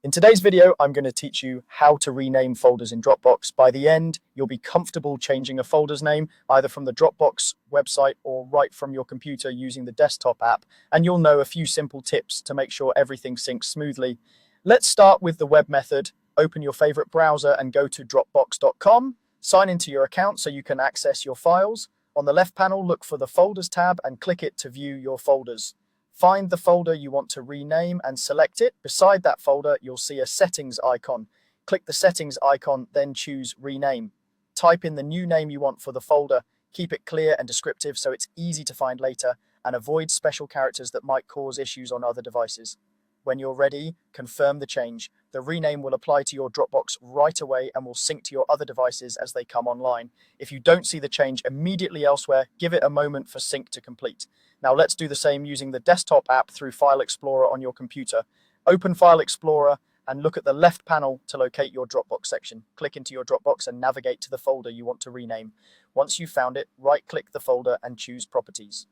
In today's video, I'm going to teach you how to rename folders in Dropbox. By the end, you'll be comfortable changing a folder's name, either from the Dropbox website or right from your computer using the desktop app, and you'll know a few simple tips to make sure everything syncs smoothly. Let's start with the web method. Open your favorite browser and go to dropbox.com. Sign into your account so you can access your files. On the left panel, look for the Folders tab and click it to view your folders. Find the folder you want to rename and select it. Beside that folder, you'll see a settings icon. Click the settings icon, then choose rename. Type in the new name you want for the folder. Keep it clear and descriptive so it's easy to find later, and avoid special characters that might cause issues on other devices. When you're ready, confirm the change. The rename will apply to your Dropbox right away and will sync to your other devices as they come online. If you don't see the change immediately elsewhere, give it a moment for sync to complete. Now let's do the same using the desktop app through File Explorer on your computer. Open File Explorer and look at the left panel to locate your Dropbox section. Click into your Dropbox and navigate to the folder you want to rename. Once you've found it, right-click the folder and choose Properties.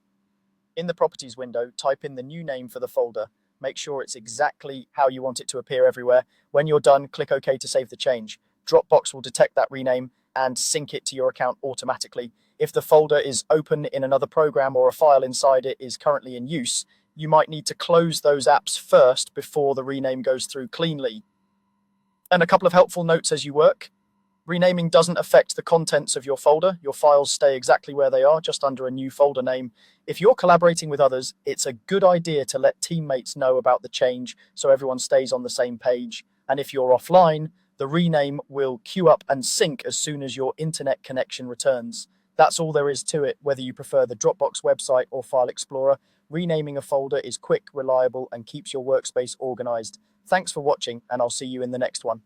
In the Properties window, type in the new name for the folder. Make sure it's exactly how you want it to appear everywhere. When you're done, click OK to save the change. Dropbox will detect that rename and sync it to your account automatically. If the folder is open in another program or a file inside it is currently in use, you might need to close those apps first before the rename goes through cleanly. And a couple of helpful notes as you work. Renaming doesn't affect the contents of your folder. Your files stay exactly where they are, just under a new folder name. If you're collaborating with others, it's a good idea to let teammates know about the change so everyone stays on the same page. And if you're offline, the rename will queue up and sync as soon as your internet connection returns. That's all there is to it, whether you prefer the Dropbox website or File Explorer. Renaming a folder is quick, reliable, and keeps your workspace organized. Thanks for watching, and I'll see you in the next one.